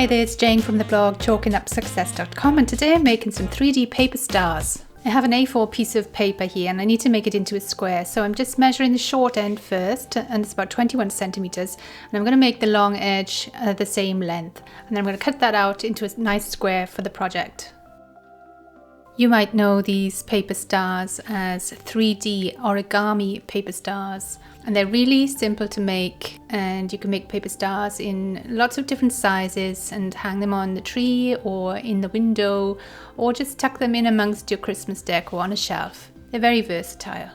Hey there, it's Jayne from the blog chalkingupsuccess.com, and today I'm making some 3D paper stars. I have an A4 piece of paper here and I need to make it into a square, so I'm just measuring the short end first, and it's about 21 centimeters, and I'm going to make the long edge the same length, and then I'm going to cut that out into a nice square for the project. You might know these paper stars as 3D origami paper stars, and they're really simple to make, and you can make paper stars in lots of different sizes and hang them on the tree or in the window, or just tuck them in amongst your Christmas decor on a shelf. They're very versatile.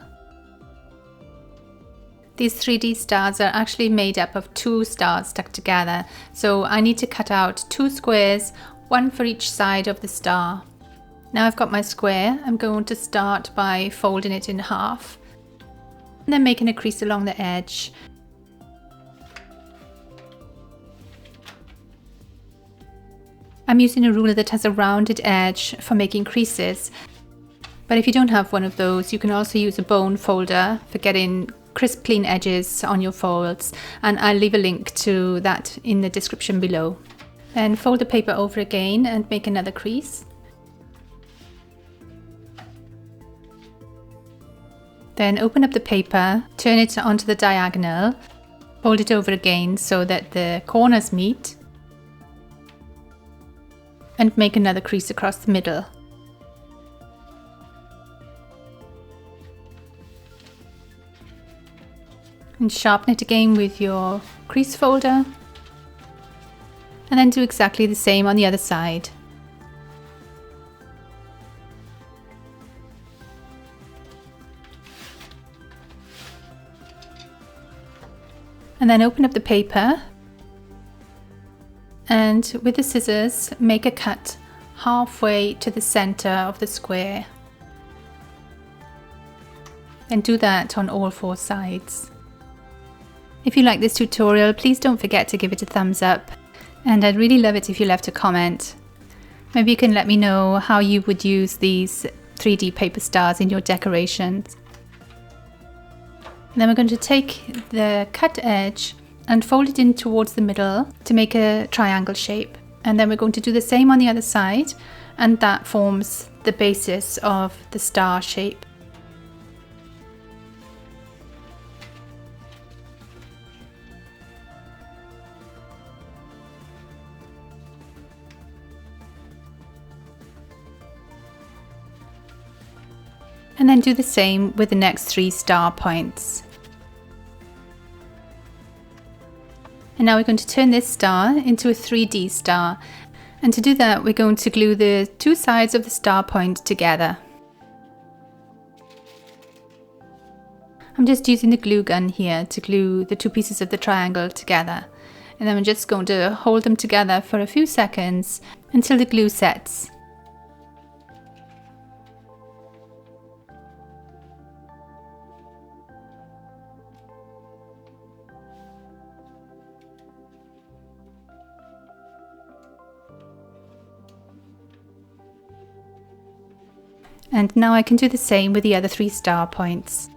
These 3D stars are actually made up of 2 stars stuck together, so I need to cut out 2 squares, one for each side of the star. Now I've got my square, I'm going to start by folding it in half and then making a crease along the edge. I'm using a ruler that has a rounded edge for making creases, but if you don't have one of those, you can also use a bone folder for getting crisp, clean edges on your folds, and I'll leave a link to that in the description below. Then fold the paper over again and make another crease. Then open up the paper, turn it onto the diagonal, fold it over again so that the corners meet, and make another crease across the middle. And sharpen it again with your crease folder, and then do exactly the same on the other side. And then open up the paper and with the scissors make a cut halfway to the center of the square. And do that on all 4 sides. If you like this tutorial, please don't forget to give it a thumbs up, and I'd really love it if you left a comment. Maybe you can let me know how you would use these 3D paper stars in your decorations. Then we're going to take the cut edge and fold it in towards the middle to make a triangle shape. And then we're going to do the same on the other side, and that forms the basis of the star shape. And then do the same with the next 3 star points. And now we're going to turn this star into a 3D star. And to do that, we're going to glue the 2 sides of the star point together. I'm just using the glue gun here to glue the 2 pieces of the triangle together. And then we're just going to hold them together for a few seconds until the glue sets. And now I can do the same with the other 3 star points.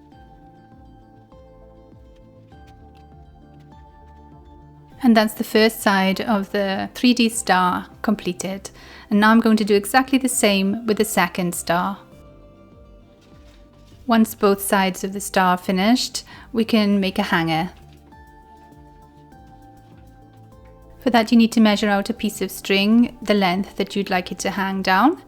And that's the first side of the 3D star completed. And now I'm going to do exactly the same with the second star. Once both sides of the star are finished, we can make a hanger. For that, you need to measure out a piece of string, the length that you'd like it to hang down.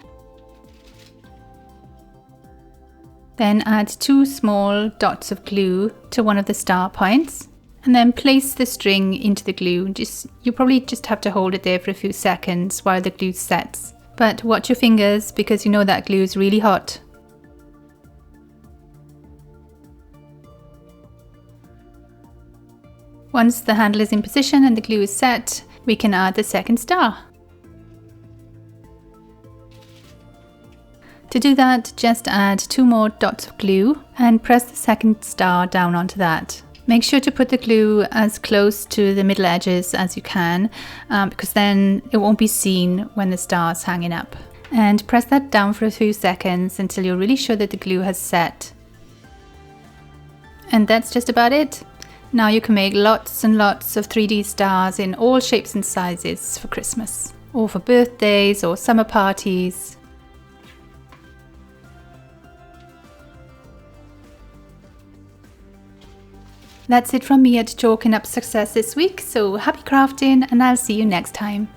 Then add 2 small dots of glue to one of the star points, and then place the string into the glue. You probably just have to hold it there for a few seconds while the glue sets. But watch your fingers, because you know that glue is really hot. Once the handle is in position and the glue is set, we can add the second star. To do that, just add 2 more dots of glue and press the second star down onto that. Make sure to put the glue as close to the middle edges as you can, because then it won't be seen when the star is hanging up. And press that down for a few seconds until you're really sure that the glue has set. And that's just about it. Now you can make lots and lots of 3D stars in all shapes and sizes for Christmas, or for birthdays or summer parties. That's it from me at Chalking Up Success this week, so happy crafting and I'll see you next time.